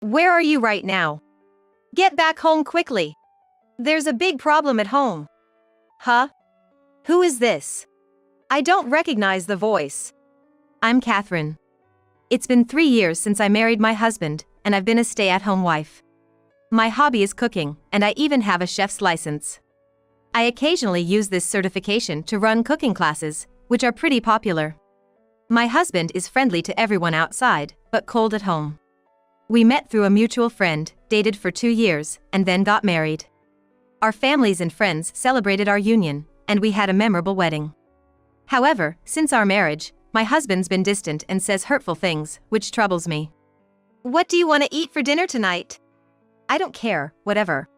Where are you right now? Get back home quickly. There's a big problem at home. Huh? Who is this? I don't recognize the voice. I'm Catherine. It's been 3 years since I married my husband, and I've been a stay-at-home wife. My hobby is cooking, and I even have a chef's license. I occasionally use this certification to run cooking classes, which are pretty popular. My husband is friendly to everyone outside, but cold at home. We met through a mutual friend, dated for 2 years, and then got married. Our families and friends celebrated our union, and we had a memorable wedding. However, since our marriage, my husband's been distant and says hurtful things, which troubles me. What do you want to eat for dinner tonight? I don't care, whatever.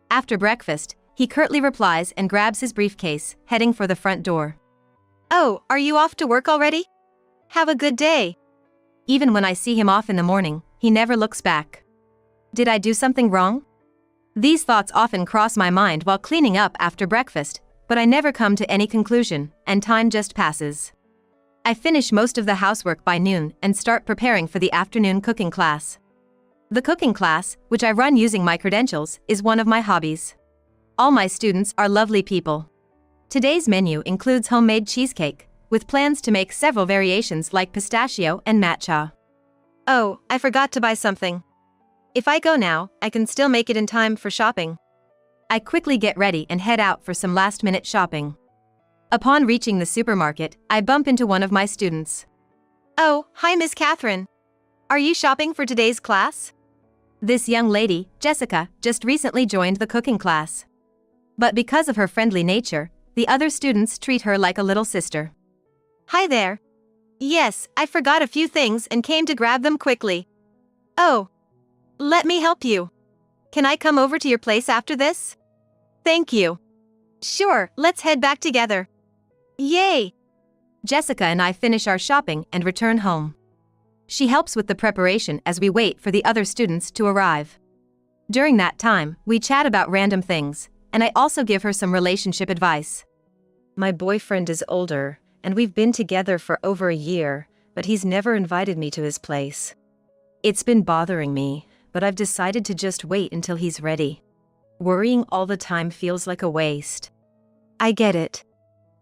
After breakfast, he curtly replies and grabs his briefcase, heading for the front door. Oh, are you off to work already? Have a good day. Even when I see him off in the morning, he never looks back. Did I do something wrong? These thoughts often cross my mind while cleaning up after breakfast, but I never come to any conclusion, and time just passes. I finish most of the housework by noon and start preparing for the afternoon cooking class. The cooking class, which I run using my credentials, is one of my hobbies. All my students are lovely people. Today's menu includes homemade cheesecake, with plans to make several variations like pistachio and matcha. Oh, I forgot to buy something. If I go now, I can still make it in time for shopping. I quickly get ready and head out for some last-minute shopping. Upon reaching the supermarket, I bump into one of my students. Oh, hi Miss Catherine. Are you shopping for today's class? This young lady, Jessica, just recently joined the cooking class. But because of her friendly nature, the other students treat her like a little sister. Hi there. Yes, I forgot a few things and came to grab them quickly. Oh. Let me help you. Can I come over to your place after this? Thank you. Sure, let's head back together. Yay! Jessica and I finish our shopping and return home. She helps with the preparation as we wait for the other students to arrive. During that time, we chat about random things, and I also give her some relationship advice. My boyfriend is older, and we've been together for over a year, but he's never invited me to his place. It's been bothering me, but I've decided to just wait until he's ready. Worrying all the time feels like a waste. I get it.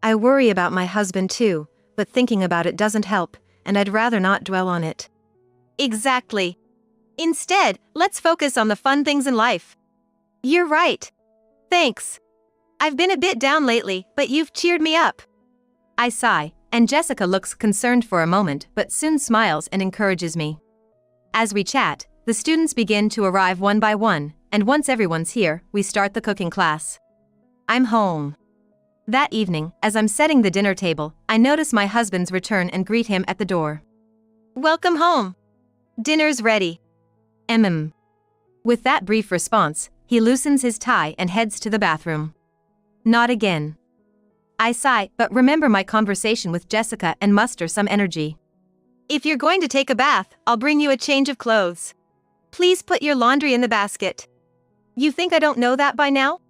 I worry about my husband too, but thinking about it doesn't help, and I'd rather not dwell on it. Exactly. Instead, let's focus on the fun things in life. You're right. Thanks. I've been a bit down lately, but you've cheered me up. I sigh, and Jessica looks concerned for a moment but soon smiles and encourages me. As we chat, the students begin to arrive one by one, and once everyone's here, we start the cooking class. I'm home. That evening, as I'm setting the dinner table, I notice my husband's return and greet him at the door. Welcome home. Dinner's ready. With that brief response, he loosens his tie and heads to the bathroom. Not again. I sigh, but remember my conversation with Jessica and muster some energy. If you're going to take a bath, I'll bring you a change of clothes. Please put your laundry in the basket. You think I don't know that by now?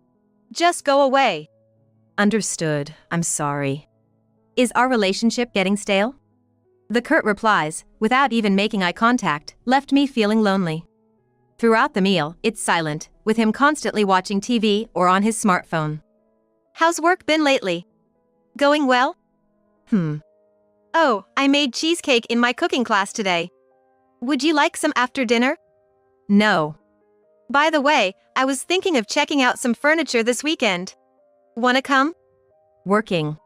Just go away. Understood, I'm sorry. Is our relationship getting stale? The curt replies, without even making eye contact, left me feeling lonely. Throughout the meal, it's silent, with him constantly watching TV or on his smartphone. How's work been lately? Going well? Oh, I made cheesecake in my cooking class today. Would you like some after dinner? No. By the way, I was thinking of checking out some furniture this weekend. Wanna come? Working.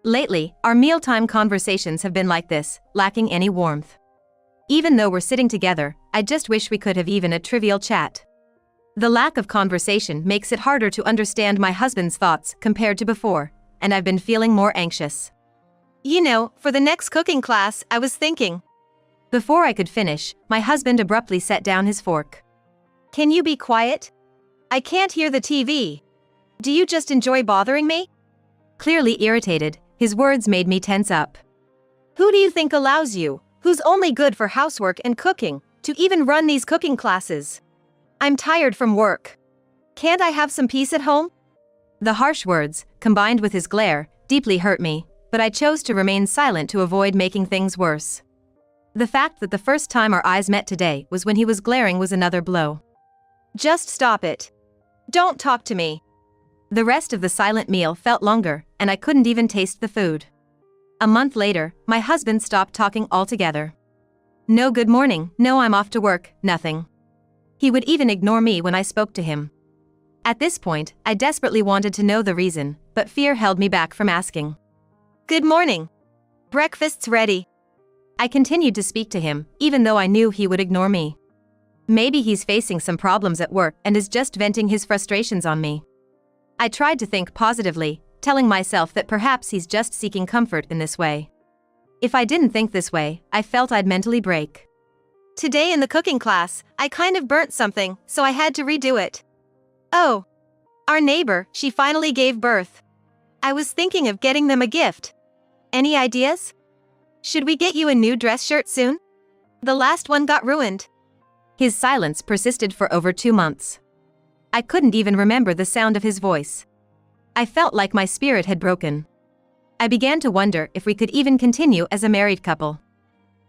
Lately, our mealtime conversations have been like this, lacking any warmth. Even though we're sitting together, I just wish we could have even a trivial chat. The lack of conversation makes it harder to understand my husband's thoughts compared to before, and I've been feeling more anxious. You know, for the next cooking class, I was thinking. Before I could finish, my husband abruptly set down his fork. Can you be quiet? I can't hear the TV. Do you just enjoy bothering me? Clearly irritated, his words made me tense up. Who do you think allows you, who's only good for housework and cooking, to even run these cooking classes? I'm tired from work. Can't I have some peace at home? The harsh words, combined with his glare, deeply hurt me, but I chose to remain silent to avoid making things worse. The fact that the first time our eyes met today was when he was glaring was another blow. Just stop it. Don't talk to me. The rest of the silent meal felt longer, and I couldn't even taste the food. A month later, my husband stopped talking altogether. No good morning, no I'm off to work, nothing. He would even ignore me when I spoke to him. At this point, I desperately wanted to know the reason, but fear held me back from asking. Good morning. Breakfast's ready. I continued to speak to him, even though I knew he would ignore me. Maybe he's facing some problems at work and is just venting his frustrations on me. I tried to think positively, telling myself that perhaps he's just seeking comfort in this way. If I didn't think this way, I felt I'd mentally break. Today in the cooking class, I kind of burnt something, so I had to redo it. Oh. Our neighbor, she finally gave birth. I was thinking of getting them a gift. Any ideas? Should we get you a new dress shirt soon? The last one got ruined. His silence persisted for over 2 months. I couldn't even remember the sound of his voice. I felt like my spirit had broken. I began to wonder if we could even continue as a married couple.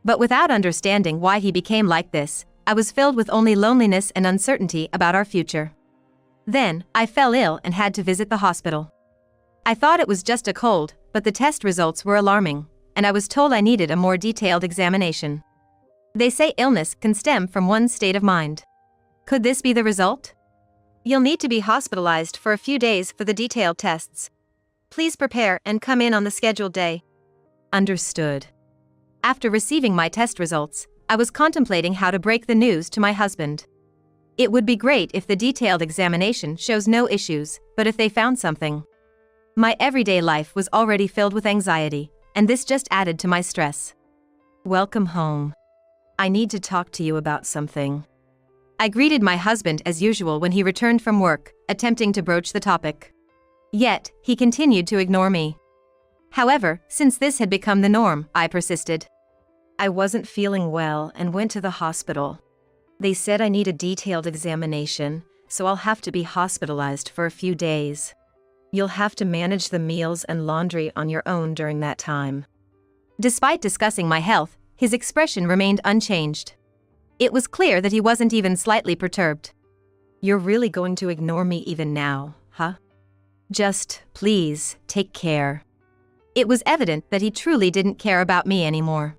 But without understanding why he became like this, I was filled with only loneliness and uncertainty about our future. Then, I fell ill and had to visit the hospital. I thought it was just a cold, but the test results were alarming, and I was told I needed a more detailed examination. They say illness can stem from one's state of mind. Could this be the result? You'll need to be hospitalized for a few days for the detailed tests. Please prepare and come in on the scheduled day. Understood. After receiving my test results, I was contemplating how to break the news to my husband. It would be great if the detailed examination shows no issues, but if they found something. My everyday life was already filled with anxiety, and this just added to my stress. Welcome home. I need to talk to you about something. I greeted my husband as usual when he returned from work, attempting to broach the topic. Yet, he continued to ignore me. However, since this had become the norm, I persisted. I wasn't feeling well and went to the hospital. They said I need a detailed examination, so I'll have to be hospitalized for a few days. You'll have to manage the meals and laundry on your own during that time. Despite discussing my health, his expression remained unchanged. It was clear that he wasn't even slightly perturbed. You're really going to ignore me even now, huh? Just, please, take care. It was evident that he truly didn't care about me anymore.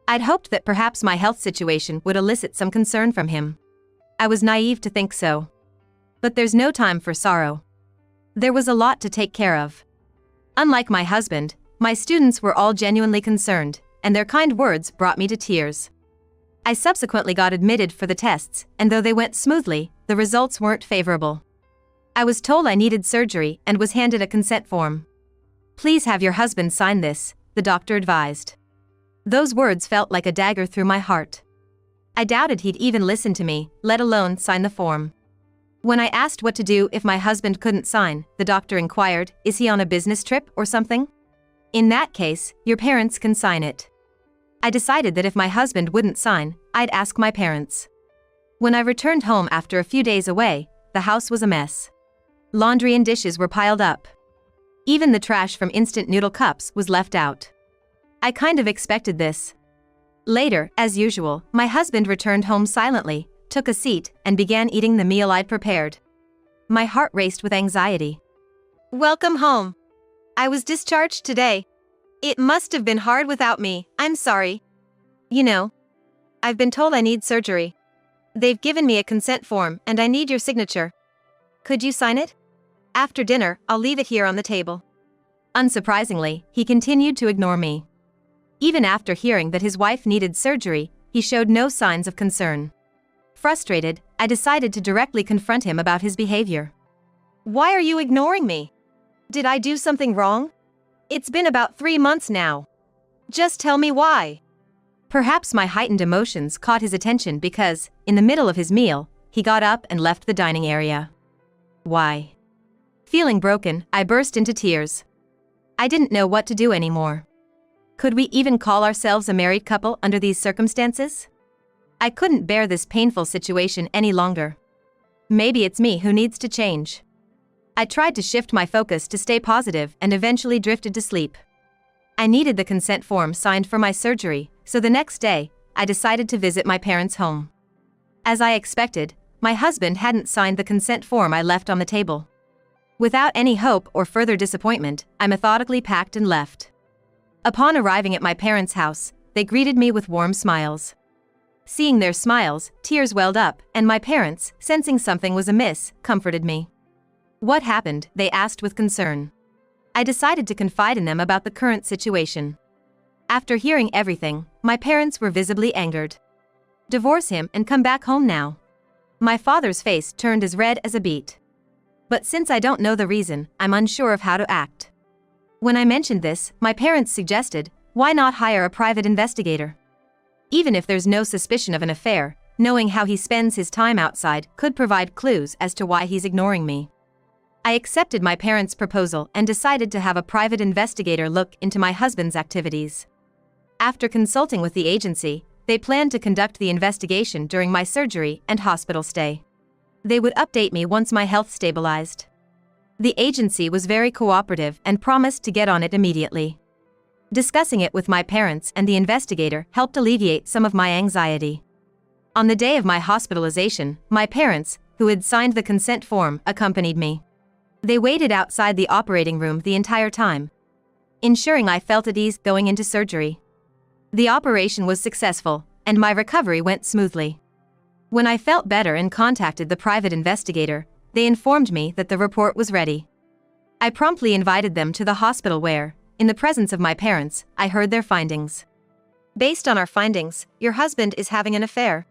I'd hoped that perhaps my health situation would elicit some concern from him. I was naive to think so. But there's no time for sorrow. There was a lot to take care of. Unlike my husband, my students were all genuinely concerned, and their kind words brought me to tears. I subsequently got admitted for the tests, and though they went smoothly, the results weren't favorable. I was told I needed surgery and was handed a consent form. Please have your husband sign this, the doctor advised. Those words felt like a dagger through my heart. I doubted he'd even listen to me, let alone sign the form. When I asked what to do if my husband couldn't sign, the doctor inquired, is he on a business trip or something? In that case, your parents can sign it. I decided that if my husband wouldn't sign, I'd ask my parents. When I returned home after a few days away, the house was a mess. Laundry and dishes were piled up. Even the trash from instant noodle cups was left out. I kind of expected this. Later, as usual, my husband returned home silently, took a seat, and began eating the meal I'd prepared. My heart raced with anxiety. Welcome home. I was discharged today. It must have been hard without me, I'm sorry. You know, I've been told I need surgery. They've given me a consent form and I need your signature. Could you sign it? After dinner, I'll leave it here on the table. Unsurprisingly, he continued to ignore me. Even after hearing that his wife needed surgery, he showed no signs of concern. Frustrated, I decided to directly confront him about his behavior. Why are you ignoring me? Did I do something wrong? It's been about 3 months now. Just tell me why. Perhaps my heightened emotions caught his attention because, in the middle of his meal, he got up and left the dining area. Why? Feeling broken, I burst into tears. I didn't know what to do anymore. Could we even call ourselves a married couple under these circumstances? I couldn't bear this painful situation any longer. Maybe it's me who needs to change. I tried to shift my focus to stay positive and eventually drifted to sleep. I needed the consent form signed for my surgery, so the next day, I decided to visit my parents' home. As I expected, my husband hadn't signed the consent form I left on the table. Without any hope or further disappointment, I methodically packed and left. Upon arriving at my parents' house, they greeted me with warm smiles. Seeing their smiles, tears welled up, and my parents, sensing something was amiss, comforted me. "What happened?" they asked with concern. I decided to confide in them about the current situation. After hearing everything, my parents were visibly angered. "Divorce him and come back home now." My father's face turned as red as a beet. But since I don't know the reason, I'm unsure of how to act. When I mentioned this, my parents suggested, why not hire a private investigator? Even if there's no suspicion of an affair, knowing how he spends his time outside could provide clues as to why he's ignoring me. I accepted my parents' proposal and decided to have a private investigator look into my husband's activities. After consulting with the agency, they planned to conduct the investigation during my surgery and hospital stay. They would update me once my health stabilized. The agency was very cooperative and promised to get on it immediately. Discussing it with my parents and the investigator helped alleviate some of my anxiety. On the day of my hospitalization, my parents, who had signed the consent form, accompanied me. They waited outside the operating room the entire time, ensuring I felt at ease going into surgery. The operation was successful, and my recovery went smoothly. When I felt better and contacted the private investigator, they informed me that the report was ready. I promptly invited them to the hospital where, in the presence of my parents, I heard their findings. "Based on our findings, your husband is having an affair."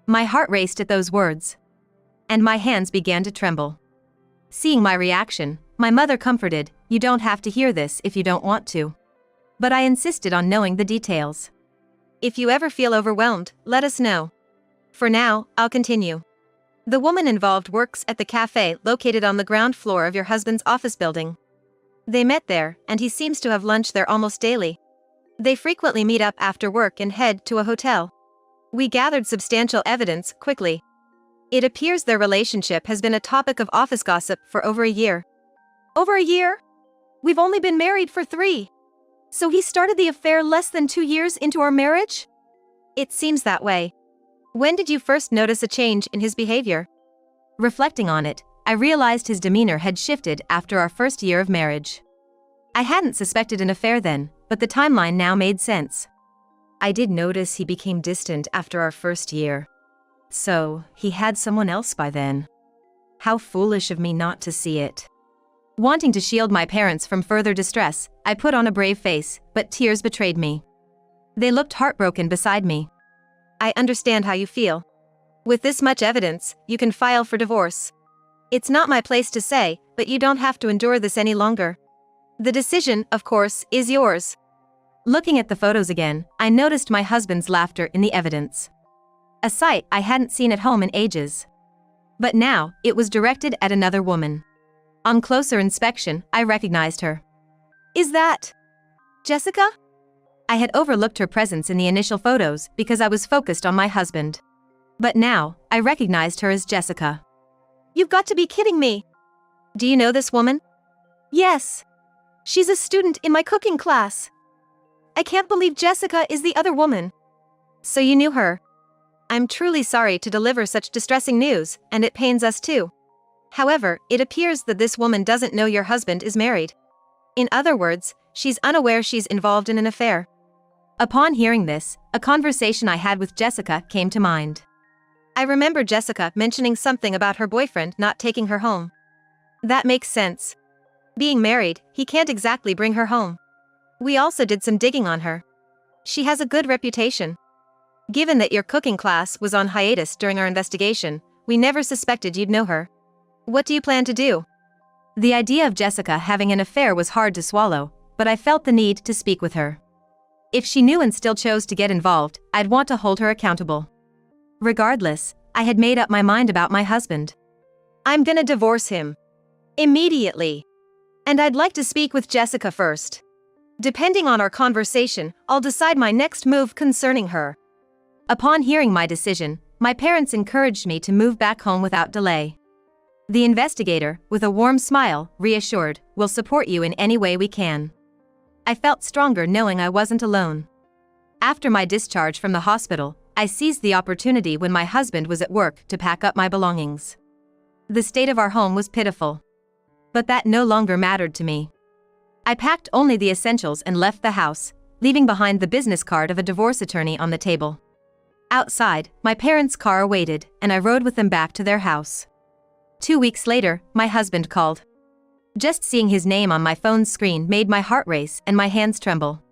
My heart raced at those words, and my hands began to tremble. Seeing my reaction, my mother comforted, "You don't have to hear this if you don't want to." But I insisted on knowing the details. "If you ever feel overwhelmed, let us know. For now, I'll continue. The woman involved works at the cafe located on the ground floor of your husband's office building. They met there, and he seems to have lunch there almost daily. They frequently meet up after work and head to a hotel. We gathered substantial evidence quickly. It appears their relationship has been a topic of office gossip for over a year." "Over a year? We've only been married for 3. So he started the affair less than 2 years into our marriage?" "It seems that way." "When did you first notice a change in his behavior?" Reflecting on it, I realized his demeanor had shifted after our first year of marriage. I hadn't suspected an affair then, but the timeline now made sense. "I did notice he became distant after our first year. So, he had someone else by then. How foolish of me not to see it." Wanting to shield my parents from further distress, I put on a brave face, but tears betrayed me. They looked heartbroken beside me. "I understand how you feel. With this much evidence, you can file for divorce. It's not my place to say, but you don't have to endure this any longer. The decision, of course, is yours." Looking at the photos again, I noticed my husband's laughter in the evidence. A sight I hadn't seen at home in ages. But now, it was directed at another woman. On closer inspection, I recognized her. "Is that Jessica?" I had overlooked her presence in the initial photos because I was focused on my husband. But now, I recognized her as Jessica. "You've got to be kidding me. Do you know this woman?" "Yes. She's a student in my cooking class." "I can't believe Jessica is the other woman." "So you knew her?" "I'm truly sorry to deliver such distressing news, and it pains us too. However, it appears that this woman doesn't know your husband is married. In other words, she's unaware she's involved in an affair." Upon hearing this, a conversation I had with Jessica came to mind. I remember Jessica mentioning something about her boyfriend not taking her home. That makes sense. Being married, he can't exactly bring her home. We also did some digging on her. She has a good reputation. Given that your cooking class was on hiatus during our investigation, we never suspected you'd know her. What do you plan to do?" The idea of Jessica having an affair was hard to swallow, but I felt the need to speak with her. If she knew and still chose to get involved, I'd want to hold her accountable. Regardless, I had made up my mind about my husband. "I'm gonna divorce him. Immediately. And I'd like to speak with Jessica first. Depending on our conversation, I'll decide my next move concerning her." Upon hearing my decision, my parents encouraged me to move back home without delay. The investigator, with a warm smile, reassured, "We'll support you in any way we can." I felt stronger knowing I wasn't alone. After my discharge from the hospital, I seized the opportunity when my husband was at work to pack up my belongings. The state of our home was pitiful. But that no longer mattered to me. I packed only the essentials and left the house, leaving behind the business card of a divorce attorney on the table. Outside, my parents' car awaited, and I rode with them back to their house. 2 weeks later, my husband called. Just seeing his name on my phone's screen made my heart race and my hands tremble.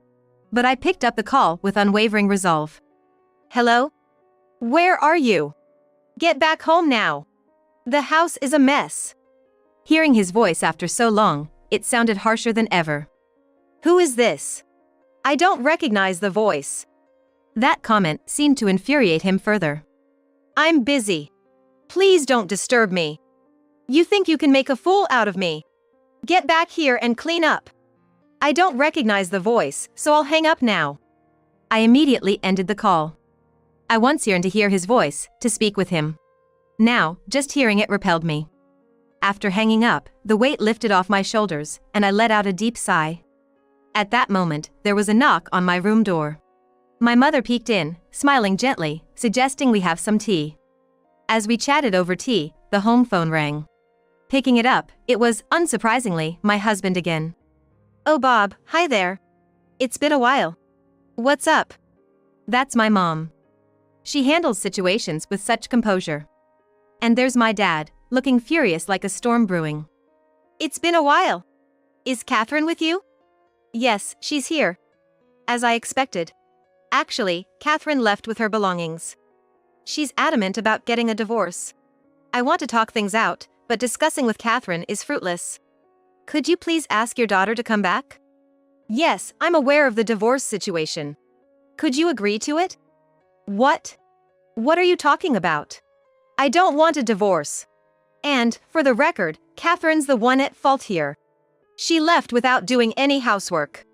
But I picked up the call with unwavering resolve. Hello? Where are you? Get back home now. The house is a mess. Hearing his voice after so long, it sounded harsher than ever. Who is this? I don't recognize the voice. That comment seemed to infuriate him further. I'm busy. Please don't disturb me. You think you can make a fool out of me? Get back here and clean up. I don't recognize the voice, so I'll hang up now. I immediately ended the call. I once yearned to hear his voice, to speak with him. Now, just hearing it repelled me. After hanging up, the weight lifted off my shoulders, and I let out a deep sigh. At that moment, there was a knock on my room door. My mother peeked in, smiling gently, suggesting we have some tea. As we chatted over tea, the home phone rang. Picking it up, it was, unsurprisingly, my husband again. Oh Bob, hi there. It's been a while. What's up? That's my mom. She handles situations with such composure. And there's my dad, looking furious like a storm brewing. It's been a while. Is Catherine with you? Yes, she's here. As I expected. Actually, Catherine left with her belongings. She's adamant about getting a divorce. I want to talk things out, but discussing with Catherine is fruitless. Could you please ask your daughter to come back? Yes, I'm aware of the divorce situation. Could you agree to it? What? What are you talking about? I don't want a divorce. And, for the record, Catherine's the one at fault here. She left without doing any housework.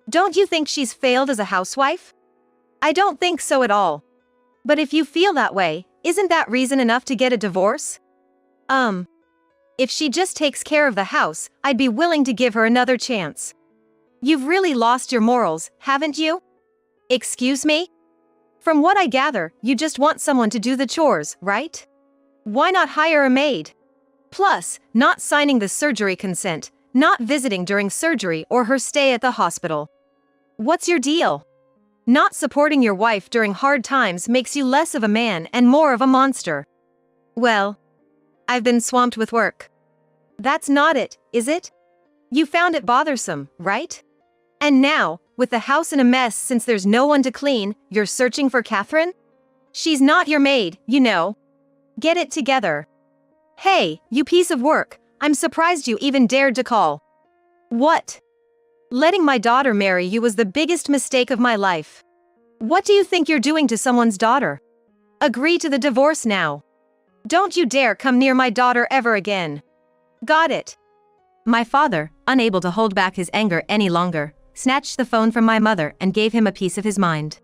Don't you think she's failed as a housewife? I don't think so at all. But if you feel that way, isn't that reason enough to get a divorce? If she just takes care of the house, I'd be willing to give her another chance. You've really lost your morals, haven't you? Excuse me? From what I gather, you just want someone to do the chores, right? Why not hire a maid? Plus, not signing the surgery consent, not visiting during surgery or her stay at the hospital. What's your deal? Not supporting your wife during hard times makes you less of a man and more of a monster. Well, I've been swamped with work. That's not it, is it? You found it bothersome, right? And now, with the house in a mess since there's no one to clean, you're searching for Catherine? She's not your maid, you know. Get it together. Hey, you piece of work, I'm surprised you even dared to call. What? Letting my daughter marry you was the biggest mistake of my life. What do you think you're doing to someone's daughter? Agree to the divorce now. Don't you dare come near my daughter ever again. Got it? My father, unable to hold back his anger any longer, snatched the phone from my mother and gave him a piece of his mind.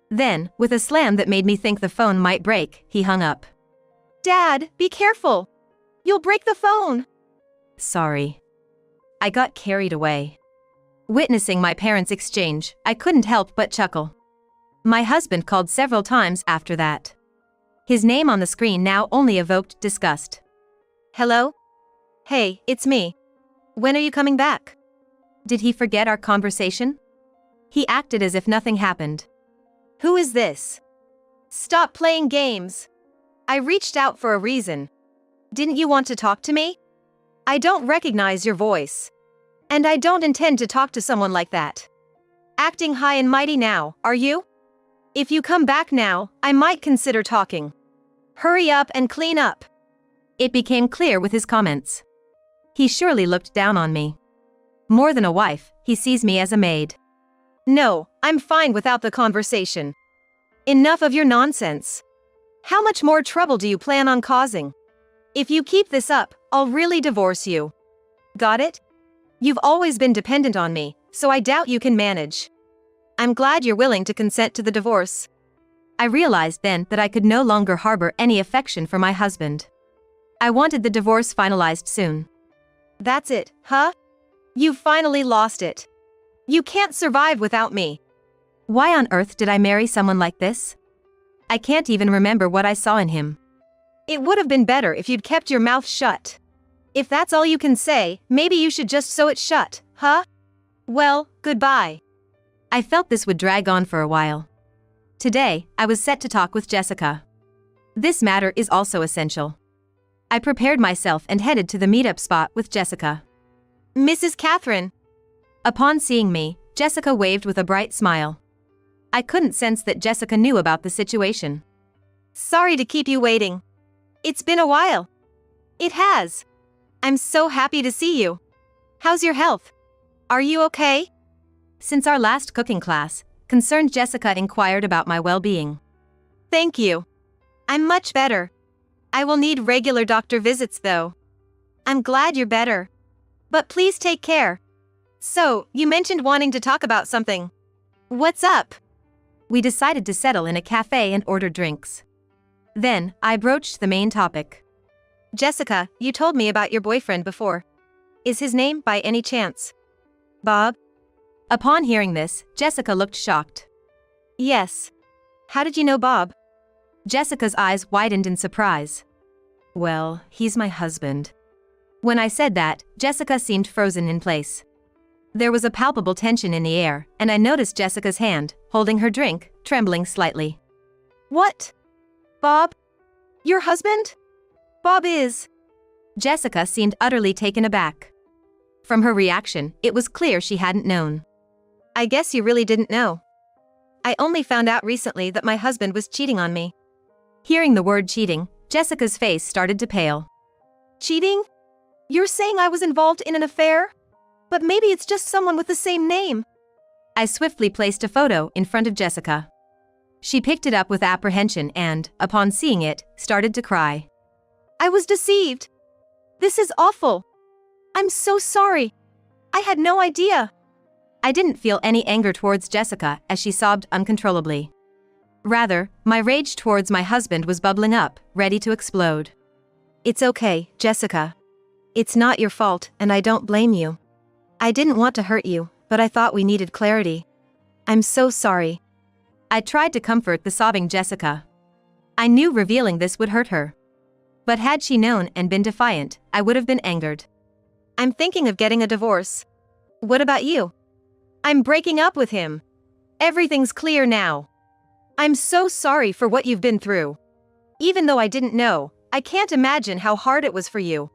Then, with a slam that made me think the phone might break, he hung up. Dad, be careful. You'll break the phone. Sorry. I got carried away. Witnessing my parents' exchange, I couldn't help but chuckle. My husband called several times after that. His name on the screen now only evoked disgust. Hello? Hey, it's me. When are you coming back? Did he forget our conversation? He acted as if nothing happened. Who is this? Stop playing games. I reached out for a reason. Didn't you want to talk to me? I don't recognize your voice. And I don't intend to talk to someone like that. Acting high and mighty now, are you? If you come back now, I might consider talking. Hurry up and clean up. It became clear with his comments. He surely looked down on me. More than a wife, he sees me as a maid. No, I'm fine without the conversation. Enough of your nonsense. How much more trouble do you plan on causing? If you keep this up, I'll really divorce you. Got it? You've always been dependent on me, so I doubt you can manage. I'm glad you're willing to consent to the divorce. I realized then that I could no longer harbor any affection for my husband. I wanted the divorce finalized soon. That's it, huh? You've finally lost it. You can't survive without me. Why on earth did I marry someone like this? I can't even remember what I saw in him. It would have been better if you'd kept your mouth shut. If that's all you can say, maybe you should just sew it shut, huh? Well, goodbye. I felt this would drag on for a while. Today, I was set to talk with Jessica. This matter is also essential. I prepared myself and headed to the meetup spot with Jessica. Mrs. Catherine. Upon seeing me, Jessica waved with a bright smile. I couldn't sense that Jessica knew about the situation. Sorry to keep you waiting. It's been a while. It has. I'm so happy to see you. How's your health? Are you okay? Since our last cooking class, concerned Jessica inquired about my well-being. Thank you. I'm much better. I will need regular doctor visits though. I'm glad you're better. But please take care. So, you mentioned wanting to talk about something. What's up? We decided to settle in a cafe and order drinks. Then, I broached the main topic. Jessica, you told me about your boyfriend before. Is his name by any chance Bob? Upon hearing this, Jessica looked shocked. Yes. How did you know Bob? Jessica's eyes widened in surprise. Well, he's my husband. When I said that, Jessica seemed frozen in place. There was a palpable tension in the air, and I noticed Jessica's hand, holding her drink, trembling slightly. What? Bob? Your husband? Bob is... Jessica seemed utterly taken aback. From her reaction, it was clear she hadn't known. I guess you really didn't know. I only found out recently that my husband was cheating on me. Hearing the word cheating, Jessica's face started to pale. Cheating? You're saying I was involved in an affair? But maybe it's just someone with the same name. I swiftly placed a photo in front of Jessica. She picked it up with apprehension and, upon seeing it, started to cry. I was deceived. This is awful. I'm so sorry. I had no idea. I didn't feel any anger towards Jessica as she sobbed uncontrollably. Rather, my rage towards my husband was bubbling up, ready to explode. It's okay, Jessica. It's not your fault, and I don't blame you. I didn't want to hurt you, but I thought we needed clarity. I'm so sorry. I tried to comfort the sobbing Jessica. I knew revealing this would hurt her. But had she known and been defiant, I would have been angered. I'm thinking of getting a divorce. What about you? I'm breaking up with him. Everything's clear now. I'm so sorry for what you've been through. Even though I didn't know, I can't imagine how hard it was for you.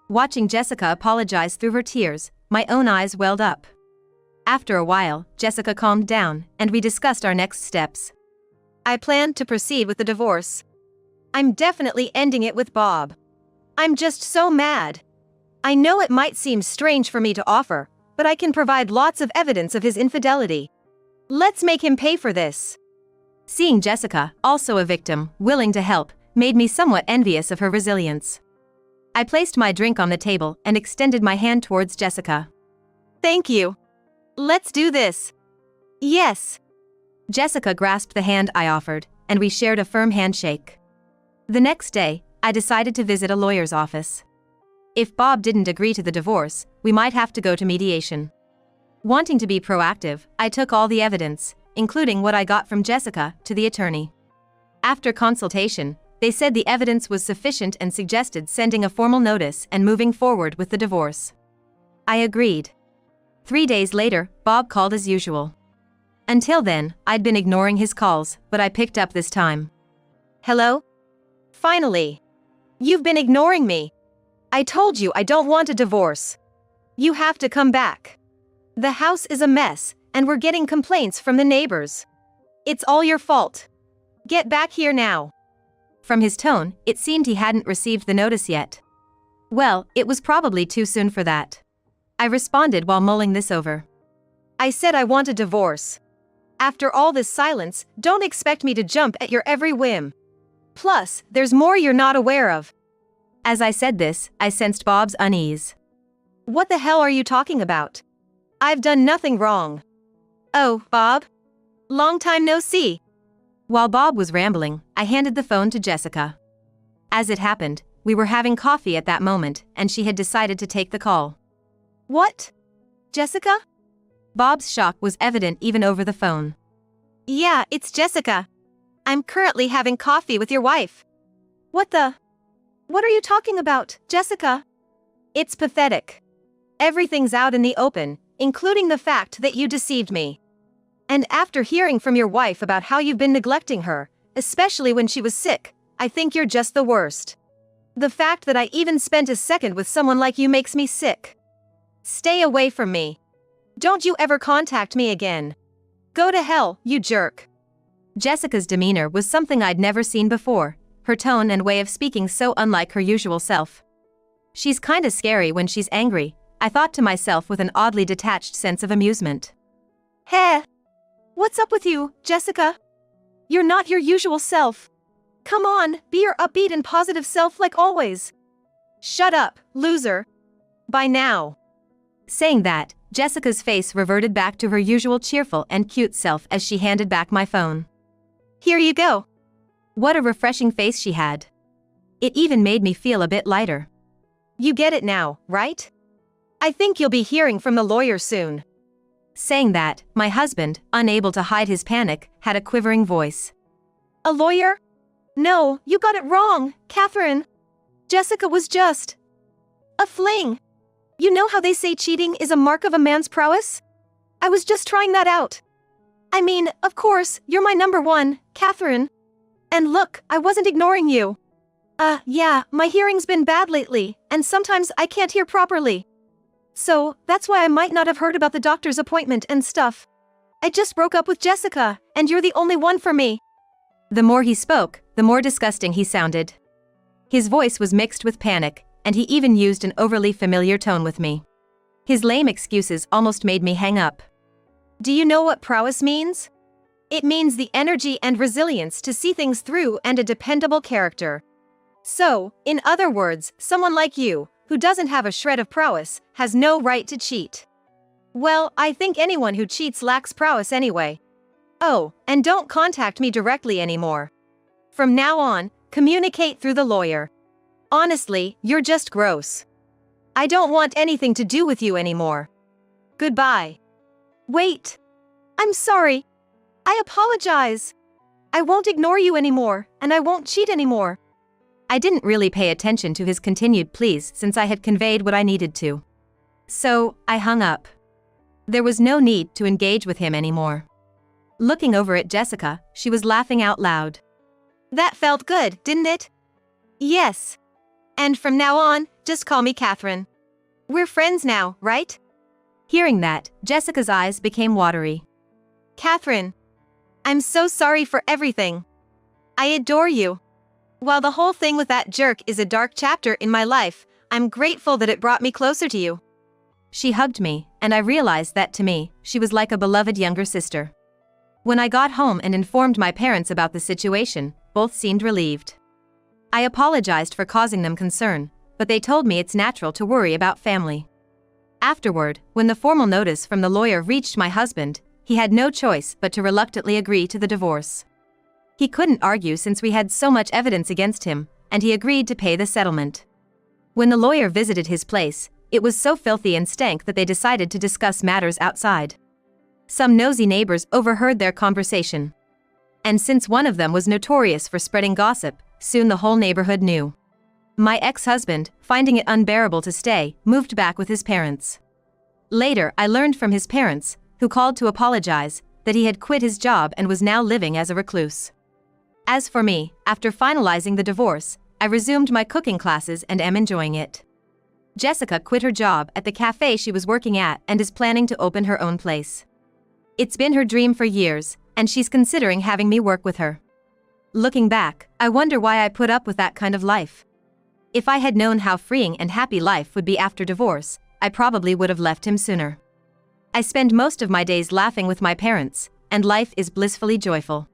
Watching Jessica apologize through her tears, my own eyes welled up. After a while, Jessica calmed down, and we discussed our next steps. I planned to proceed with the divorce. I'm definitely ending it with Bob. I'm just so mad. I know it might seem strange for me to offer, but I can provide lots of evidence of his infidelity. Let's make him pay for this. Seeing Jessica, also a victim, willing to help, made me somewhat envious of her resilience. I placed my drink on the table and extended my hand towards Jessica. Thank you. Let's do this. Yes. Jessica grasped the hand I offered, and we shared a firm handshake. The next day, I decided to visit a lawyer's office. If Bob didn't agree to the divorce, we might have to go to mediation. Wanting to be proactive, I took all the evidence, including what I got from Jessica, to the attorney. After consultation, they said the evidence was sufficient and suggested sending a formal notice and moving forward with the divorce. I agreed. 3 days later, Bob called as usual. Until then, I'd been ignoring his calls, but I picked up this time. Hello? Finally. You've been ignoring me. I told you I don't want a divorce. You have to come back. The house is a mess, and we're getting complaints from the neighbors. It's all your fault. Get back here now. From his tone, it seemed he hadn't received the notice yet. Well, it was probably too soon for that. I responded while mulling this over. I said I want a divorce. After all this silence, don't expect me to jump at your every whim. Plus, there's more you're not aware of. As I said this, I sensed Bob's unease. What the hell are you talking about? I've done nothing wrong. Oh, Bob? Long time no see. While Bob was rambling, I handed the phone to Jessica. As it happened, we were having coffee at that moment, and she had decided to take the call. What? Jessica? Bob's shock was evident even over the phone. Yeah, it's Jessica. I'm currently having coffee with your wife. What the? What are you talking about, Jessica? It's pathetic. Everything's out in the open, including the fact that you deceived me. And after hearing from your wife about how you've been neglecting her, especially when she was sick, I think you're just the worst. The fact that I even spent a second with someone like you makes me sick. Stay away from me. Don't you ever contact me again. Go to hell, you jerk. Jessica's demeanor was something I'd never seen before, her tone and way of speaking so unlike her usual self. She's kinda scary when she's angry, I thought to myself with an oddly detached sense of amusement. Hey! What's up with you, Jessica? You're not your usual self. Come on, be your upbeat and positive self like always. Shut up, loser. By now. Saying that, Jessica's face reverted back to her usual cheerful and cute self as she handed back my phone. Here you go. What a refreshing face she had. It even made me feel a bit lighter. You get it now, right? I think you'll be hearing from the lawyer soon. Saying that, my husband, unable to hide his panic, had a quivering voice. A lawyer? No, you got it wrong, Catherine. Jessica was just a fling. You know how they say cheating is a mark of a man's prowess? I was just trying that out. I mean, of course, you're my number one, Catherine. And look, I wasn't ignoring you. Yeah, my hearing's been bad lately, and sometimes I can't hear properly. So, that's why I might not have heard about the doctor's appointment and stuff. I just broke up with Jessica, and you're the only one for me. The more he spoke, the more disgusting he sounded. His voice was mixed with panic, and he even used an overly familiar tone with me. His lame excuses almost made me hang up. Do you know what prowess means? It means the energy and resilience to see things through and a dependable character. So, in other words, someone like you, who doesn't have a shred of prowess, has no right to cheat. Well, I think anyone who cheats lacks prowess anyway. Oh, and don't contact me directly anymore. From now on, communicate through the lawyer. Honestly, you're just gross. I don't want anything to do with you anymore. Goodbye. Wait. I'm sorry. I apologize. I won't ignore you anymore, and I won't cheat anymore. I didn't really pay attention to his continued pleas since I had conveyed what I needed to. So, I hung up. There was no need to engage with him anymore. Looking over at Jessica, she was laughing out loud. That felt good, didn't it? Yes. And from now on, just call me Catherine. We're friends now, right? Hearing that, Jessica's eyes became watery. Catherine, I'm so sorry for everything. I adore you. While the whole thing with that jerk is a dark chapter in my life, I'm grateful that it brought me closer to you. She hugged me, and I realized that to me, she was like a beloved younger sister. When I got home and informed my parents about the situation, both seemed relieved. I apologized for causing them concern, but they told me it's natural to worry about family. Afterward, when the formal notice from the lawyer reached my husband, he had no choice but to reluctantly agree to the divorce. He couldn't argue since we had so much evidence against him, and he agreed to pay the settlement. When the lawyer visited his place, it was so filthy and stank that they decided to discuss matters outside. Some nosy neighbors overheard their conversation. And since one of them was notorious for spreading gossip, soon the whole neighborhood knew. My ex-husband, finding it unbearable to stay, moved back with his parents. Later, I learned from his parents, who called to apologize, that he had quit his job and was now living as a recluse. As for me, after finalizing the divorce, I resumed my cooking classes and am enjoying it. Jessica quit her job at the cafe she was working at and is planning to open her own place. It's been her dream for years, and she's considering having me work with her. Looking back, I wonder why I put up with that kind of life. If I had known how freeing and happy life would be after divorce, I probably would have left him sooner. I spend most of my days laughing with my parents, and life is blissfully joyful.